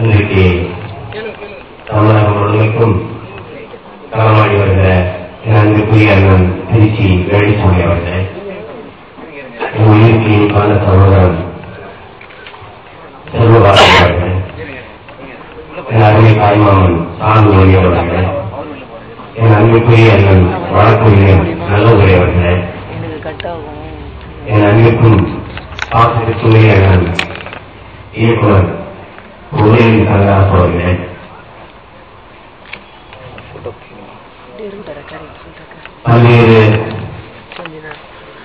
இன்றைக்கு தமிழகம் முழுமைக்கும் களமாடி வருகிற என் அன்புக்குரிய அண்ணன் திருச்சி வேலுசாமி அவர்கள், உயிருக்கு இனிப்பான சகோதரன் செல்வபாரதி அவர்கள், என் அருமை தாய்மாமன் சாமி அவர்கள், என் அன்புக்குரிய அண்ணன் வழக்குரைஞர் நல்லதுரை அவர்கள், என் அன்பிற்கும் பாசத்திற்குரிய அண்ணன் இயக்குனர் உதயநிதி சங்கராஸ் அவர்களே, பல்வேறு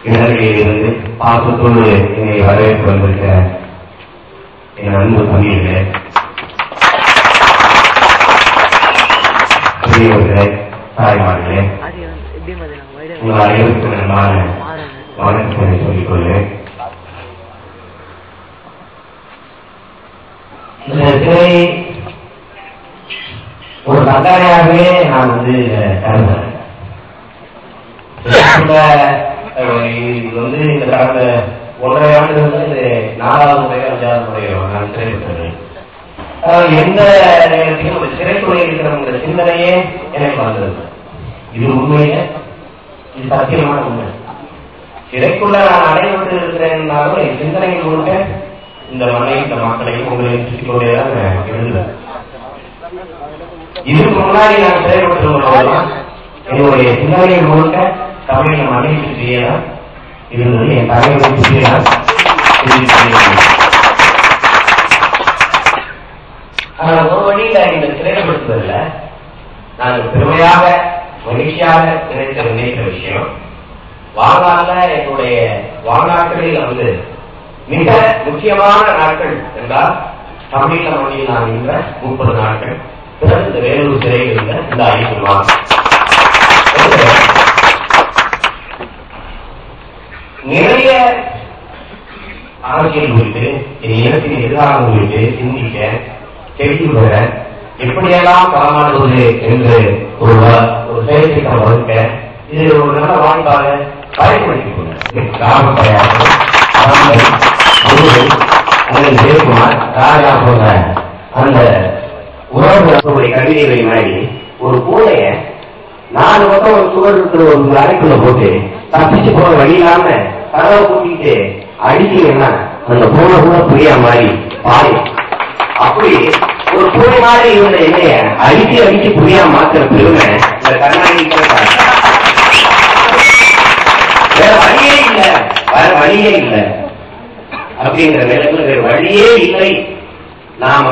இடங்களிலிருந்து பாசத்தோடு என்னை வரவேற்று வந்திருக்கிற என் அன்பு தம்பிகளே, பெரியவர்களே, தாய்மார்களே, உங்கள் அனைவருக்கும் நன்றான வணக்கத்தை சொல்லிக் கொள்வேன். இந்த சிலை ஒரு கட்டாயாகவே நான் கருதுறேன். இது இந்த கடந்த 1.5 ஆண்டு இது 4வது முறையோ 5வது முறையோ நான் சிறைப்பட்டேன். எந்த நேரத்தையும் ஒரு சிறைத்துறையில் இருக்கிறவங்க சிந்தனையே எனக்கு வந்தது. இது உண்மையில இது சத்தியமான உண்மை. சிறைக்குள்ள நான் அடைபட்டு இருக்கிறேன்னாலும் என் சிந்தனைகள் முழுக்க இந்த மண்ணையும் இந்த மக்களையும் உங்களையும் சுற்றிக் கொண்டேதான் எழுதுவேன். இதுக்கு முன்னாடி நான் செயல்பட்டு என்னுடைய சிந்தனைகள் முழுக்க தமிழக மண்ணை சுற்றியதான் இருந்தது. என் தலைவரை சுற்றியதான். ஆனால் ஒரு வழியில இந்த செயல்படுத்துவதில்ல நான் பெருமையாக மகிழ்ச்சியாக நினைக்கிற விஷயம், வாழ்நாள்ல என்னுடைய வாழ்நாட்களில் மிக முக்கியமான நாட்கள் என்றால் தமிழக மொழியில் நான் இருந்த 30 நாட்கள், பிறகு இந்த வேலூர் சிறையில் இருந்த இந்த 5 மாதம். நிறைய அரசியல் குறித்து, என் இனத்தின் எதிராக குறித்து சிந்திக்க, தெரிந்து கொள்ள, எப்படியெல்லாம் களமாடுவது என்று ஒரு செயற்திட்டம் வகுக்க, இது ஒரு நல்ல வாய்ப்பாக பயன்படுத்திக் கொள்ள கிராமப்படையாக ஜெயக்குமார் ராஜா போன்ற அந்த உறவுடைய கவிதைகளை மாதிரி ஒரு பூனைய 4 பக்கம் ஒரு சுவர் இருக்கிற ஒரு அறைக்குள்ள போட்டு தப்பிச்சு போற வழி இல்லாம கதவை கூட்டிட்டு அடிச்சீங்கன்னா அந்த பூனை கூட புரியா மாதிரி பாயும். அப்படி ஒரு பூனை மாதிரி இருந்த என்னைய அடிச்சு புரியா மாத்திர பெருமை இந்த கருணாநிதி. வேற வழியே இல்லை, வேற வழியே இல்லை அப்படிங்கிற நிலைமையில வேறு வழியே இல்லை. நாம்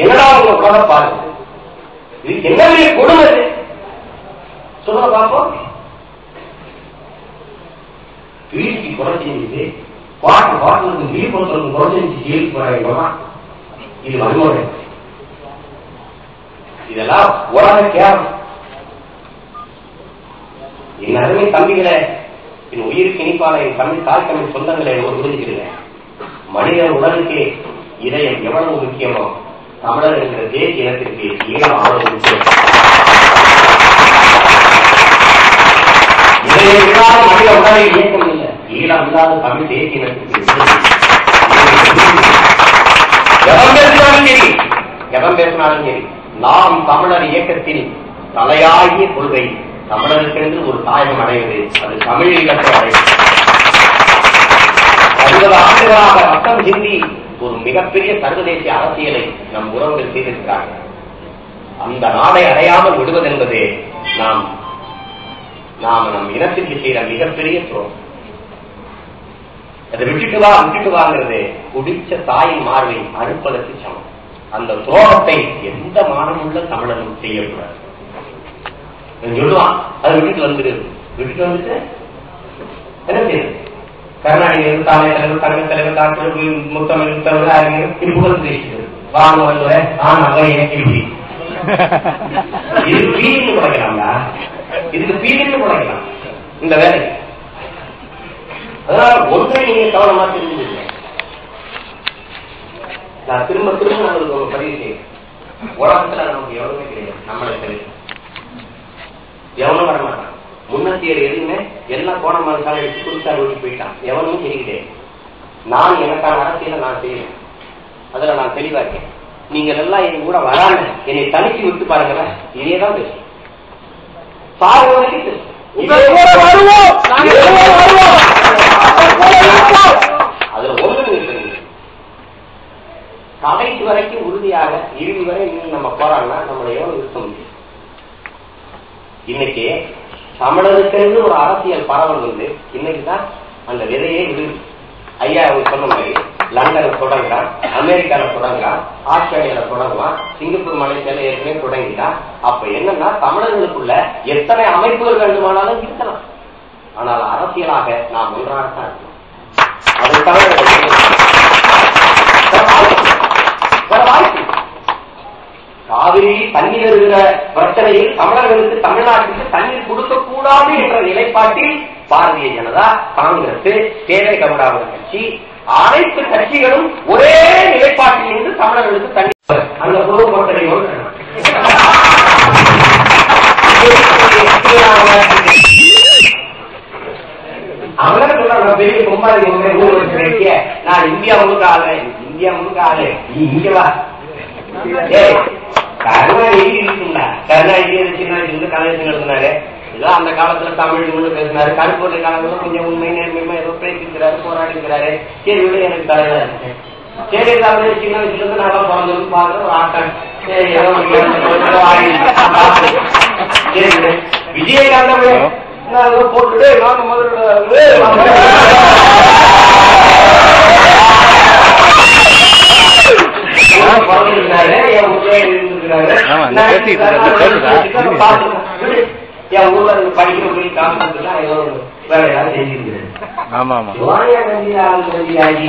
என்னடா உங்க உலக பாருங்க, இது என்ன கொடுமை சொல்ல பார்ப்போம். வீட்டுக்கு குறைஞ்சி பாட்டு வீடு பொறுத்தவங்க குறைஞ்சி ஜெயிலுக்கு போறாங்க. இது வன்முறை, இதெல்லாம் உலக கேரம். என் அருமை தம்பிகளை, என் உயிருக்கு இனிப்பான என் தமிழ் தாய் தமிழ் சொந்தங்களை ஒரு புரிஞ்சுக்கிறேன். மனிதன் உடலுக்கு இதயம் எவ்வளவு முக்கியமோ தமிழர் என்கிற தேசிய இனத்திற்கு ஈழம் அவ்வளவு முக்கியம். இதயம் இல்லாத மனித உடலை இயக்கம் இல்லை, ஈழம் இல்லாத தமிழ் தேசிய இனத்திற்கு எவன் பேசினாலும் சரி, நாம் தமிழர் இயக்கத்தில் தலையாகிய கொள்கை தமிழருக்கென்று ஒரு தாயகம் அடைவது, அது தமிழ் ஈழத்தை அடைவது. 60 ஆண்டுகளாக ரத்தம் சிந்தி ஒரு மிகப்பெரிய சர்வதேச அரசியலை நம் உறவுகள் செய்திருக்கிறார்கள். அந்த நாடை அடையாமல் விடுவதென்பது நாம் நம் இனத்திற்கு செய்த மிகப்பெரிய துரோகம். அதை விட்டுட்டு வாங்கிறது குடிச்ச தாயின் மார்பை அறுப்பதற்கு சமம். அந்த துரோகத்தை எந்த மானமுள்ள தமிழரும் செய்யக்கூடாது. சொல்லுவான், அதை விட்டுட்டு வந்துட்டு என்ன செய்யுது? கருணாநிதி தலைவர், தங்க தலைவர், டாக்டர் முத்தமிழ் தலைவர் திருப்புகள் பேசுகிறது. வாங்க வந்து இது பீடின்னு குறைக்கலாம்டா, இதுக்கு பீடின்னு குறைக்கலாம் இந்த வேலை. அதனால ஒன்றை நீங்க கவனமா தெரிஞ்சுக்கீங்க. நான் திரும்ப நம்மளுக்கு ஒரு பதிவு செய்யறேன். உலகத்துல நமக்கு எவ்வளவுமே கிடையாது, நம்மளை தெரியும் எவனும் வரமாட்டான். முன்னத்தியர் எதுவுமே எல்லாம் போன மாதிரி எடுத்து குறிச்சால் ஓடி போயிட்டான். எவனும் தெரியுதே. நான் எனக்கான அரசியலை நான் செய்யறேன், அதுல நான் தெளிவா இருக்கேன். நீங்க எல்லாம் என் கூட வராம என்னை தனிச்சு விட்டு பாருங்களேன், இதேதான் பேசும். சாகு வரைக்கும் அதுல ஒன்று கடைசி வரைக்கும் உறுதியாக இறுதி வரை நம்ம போறாங்கன்னா நம்மள எவ்வளவு இருக்க முடியும். இன்னைக்கு தமிழருக்கு ஒரு அரசியல் பரவல் வந்து இன்னைக்குதான் அந்த விதையே விடுது. ஐயா அவங்க சொன்ன மாதிரி லண்டன்ல தொடங்கலாம், அமெரிக்கால தொடங்கலாம், ஆஸ்திரேலியால தொடங்கலாம், சிங்கப்பூர் மலேசியால ஏற்கனவே தொடங்கிட்டான். அப்ப என்னன்னா தமிழர்களுக்குள்ள எத்தனை அமைப்புகள் வேண்டுமானாலும் இருக்கலாம், ஆனால் அரசியலாக நாம் ஒன்றாகத்தான் இருக்கணும். காவிரி தண்ணீர் இருக்கிற பிரச்சனையில் தமிழர்களுக்கு தமிழ்நாட்டுக்கு தண்ணீர் கொடுக்க கூடாது என்ற நிலைப்பாட்டில் பாரதிய ஜனதா, காங்கிரஸ், தேவை கவுடாவின் கட்சி, அனைத்து கட்சிகளும் ஒரே நிலைப்பாட்டில் இருந்து தமிழர்களுக்கு தண்ணீர் அந்த பொது பிரச்சனையோடு அவங்க சொல்றாங்க பெரிய கும்பாதி ஊர் வச்சிருக்க நான் இந்தியா முழுக்க ஆளு, இந்தியா முழுக்க ஆளு, இங்கவா கருணாநிதி இருக்குங்களா? கருணாநிதி சின்ன வயசுல கலைஞர் நடத்தினாரு. ஏதோ அந்த காலத்துல தமிழ் ஒண்ணு பேசினாரு. கருப்பூர்ல காலத்துல கொஞ்சம் உண்மை நேர்மையுமா ஏதோ பேசிக்கிறாரு, போராடி இருக்கிறாரு. சரி விட எனக்கு தலைவா இருக்கு. சரி காலத்துல சின்ன வயசுல இருந்து நல்லா பிறந்தது பாக்குற ஒரு ஆட்டம். சரி ஏதோ விஜயகாந்த் போட்டுட்டு நான் முதல்ல பிறந்திருக்காரு, என் ஊர்ல இருந்திருக்காரு, என் ஊர்ல படிக்கிற போய் காமிச்சிருக்கா ஏதோ வேற யாரும் செஞ்சிருக்காரு. சோனியா காந்தி ராகுல் காந்தி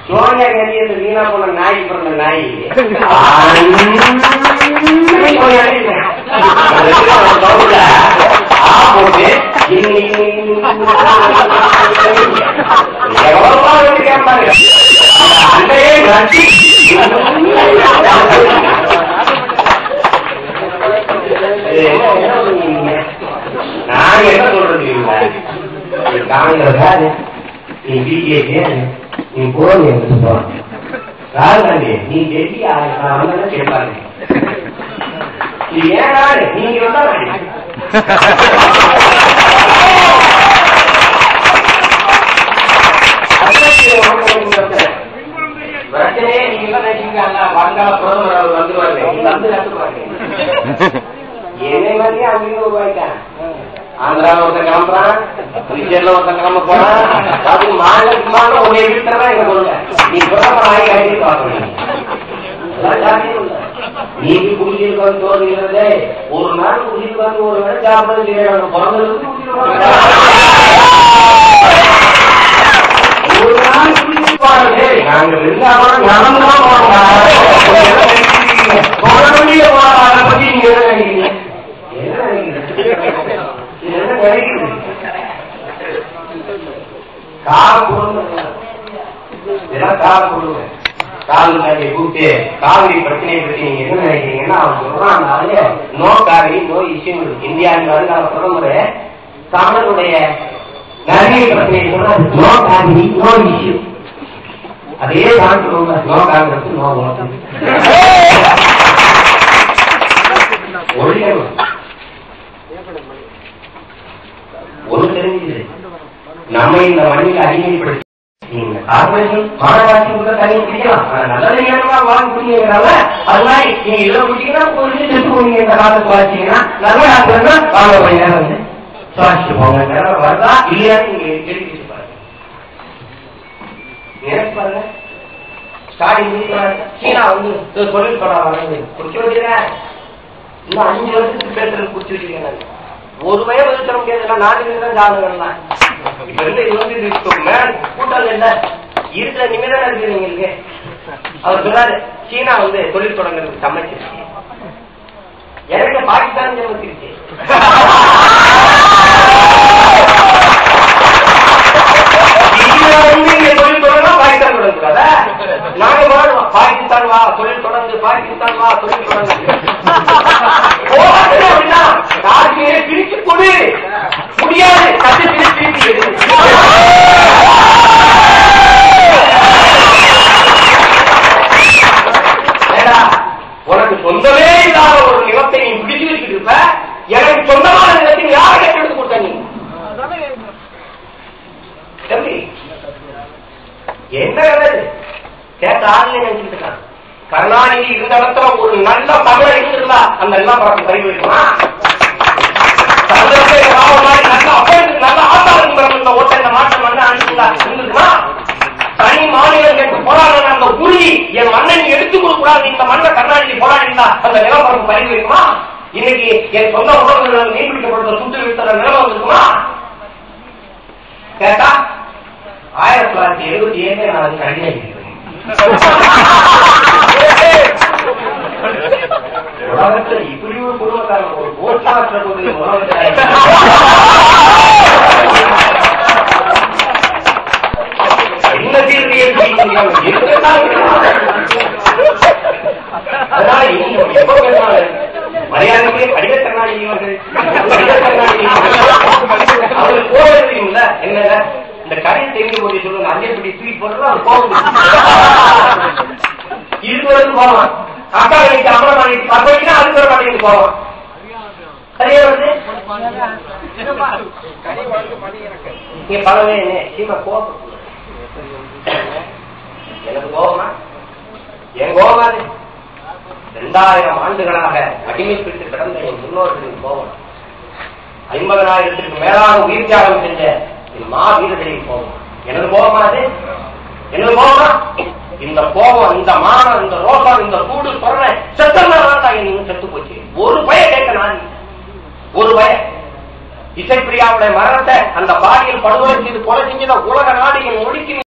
சோனியா காந்தி அந்த வீணா போன நாய் பிறந்த நாய் நான் என்ன சொல்றது காங்கிரஸ் நீ பிஜேபி நீ போன் ராகுல் காந்தி நீ டெல்லி கேட்பாரு நீ ஏன் நாடு நீங்க வந்தா பிரச்சனையே நீங்க நினைச்சீங்க வங்காள பிரதமர் வந்துருவாரு என்னை மாதிரியே அவங்க உருவாயிட்டான். ஆந்திராவில் ஒருத்தன் கிளம்புறான், புதுச்சேரியில ஒருத்தன் கிளம்ப போறான். அதுக்கு மாநிலத்துக்கு மாநிலம் உன்னை வீட்டுறதான் எங்க சொல்லுங்க. நீ பிரதமர் ஆகி கட்டி பார்க்கணும். நீங்க குடிச்சிருக்கு வந்து தோணுகிறது ஒரு நாள் குடிச்சிருக்கு வந்து ஒரு வேலை சாப்பிட செய்யணும். பிறந்ததுக்கு ஒரு நாள் குடிச்சிருப்பாங்க. நாங்கள் இருந்தாலும் நடந்துதான் போறோம். அதை பத்தி நீங்க என்ன நினைக்கிறீங்க? காவிரி பிரச்சனையை பத்தி நீங்க என்ன நினைக்கிறீங்கன்னா அவன் சொல்றான் நோ காவிரி நோ இஷ்யூ. இந்தியாவின் வருங்கால பிரதமர் தமிழனுடைய நிறைய பிரச்சனையை சொன்னா நோ காவிரி நோ இஷ்யூ. அதே தான் சொல்லுவாங்க நோ காங்கிரஸ் நோ ஒரு தெரிஞ்சது நம்ம இந்த மண்ணில் அடிமைப்படுத்தி கார்பரேஷன் மாநகராட்சி கூட தனியாக பிடிக்கலாம். நல்ல வாங்கி குடிங்கிறாங்க. அது மாதிரி நீங்க இதெல்லாம் குடிச்சீங்கன்னா கொஞ்சம் செத்து போனீங்க. இந்த காலத்துக்கு வாசிச்சீங்கன்னா நல்ல காலத்துல வாங்க கொஞ்ச நேரம் வந்து சுவாசிச்சு போங்க. நேரம் வருதா இல்லையான்னு நீங்க தெரிவிச்சு பாருங்க. எனக்கு பாருங்க ஸ்டார்டிங் சீனா வந்து தொழில் படம் குடிச்சு வச்சுக்கிறேன். இன்னும் 5 வருஷத்துக்கு பேசுறது குடிச்சு வச்சுக்கிறேன். ஒரு வய பதில் சொல்ல முடியாது. நாட்டுக்கு தான் ஜாதகம் இப்ப இருந்து 20 கூட்டம் இல்ல இருக்கிற நிமிடம் இருக்கு. நீங்களுக்கு அவர் சொன்னாரு சீனா வந்து தொழில் தொடங்குறதுக்கு சமைச்சிருச்சு. எனக்கு பாகிஸ்தான் சமைச்சிருச்சு. தொழில் தொடங்க பாகிஸ்தான் தொடங்குறதா நாங்க வாழ்வோம். பாகிஸ்தான் வா தொழில் தொடர்ந்து, பாகிஸ்தான் வா தொழில் தொடங்க அப்படின்னா கார்த்தியை பிரிச்சு கொடு முடியாது. கட்டு பிரிச்சு தம்பி என்ன கேட்ட ஆளுநர் நினைச்சுட்டு இருக்கான். கருணாநிதி இருந்த இடத்துல ஒரு நல்ல தமிழர் இருந்திருந்தா அந்த எல்லாம் பறக்க பறி போயிருக்குமா? நல்ல ஆத்தாளுக்கு ஓட்ட இந்த மாற்றம் இருந்திருக்குமா? தனி மாநிலம் கேட்டு போராட அந்த உறுதி என் மண்ணை எடுத்துக் கொடுக்க கூடாது, இந்த மண்ணை கருணாநிதி போராடினா அந்த நிலப்பரப்பு பறி போயிருக்குமா? இன்னைக்கு என் சொந்த உறவுகள் மீன்பிடிக்கப்படுத்த சுட்டு விழுத்த நிலவரம் இருக்குமா? கேட்டா 1977 நான் அது கடிதம் உலகத்தில் இப்படி ஒரு குடும்பக்காரன் ஒரு கோட்டாற்ற என்ன தீர்வையை அதனால எப்ப பேசினாலும் மரியாதைக்கு கடித கருணாநிதி அவருக்கு போக தெரியும்ல என்ன இந்த கடிதம் தெரிஞ்சு போய் சொல்லுங்க அஞ்சப்படி ஸ்வீட் போட்டு அவர் போகும் இதுவரைக்கும் போவான். அக்கா வணிக்கு அமரம் வணிக்கு பக்கா அதுக்கு ஒரு மாட்டேங்குது போவான். சரியா வருது நீங்க பழவே சீமா கோபம் எனக்கு கோபமா என் கோபமாது 2000 ஆண்டுகளாக அடிமைப்பிட்டு கிடந்த என் முன்னோர்களின் கோபம் 50,000க்கு மேலாக உயிர் தியாகம் செஞ்ச என் மா வீரர்களின் கோபம் எனது கோபமாது எனது கோபமா? இந்த கோபம் இந்த மானம் இந்த ரோசம் இந்த சூடு சொல்ற செத்தம் செத்து போச்சு. ஒரு பய கேட்க நான் ஒரு பய இசைப்பிரியாவுடைய மரணத்தை அந்த பாடியில் படுகொலை செய்து கொலை செஞ்சத உலக நாடு என் ஒடுக்கி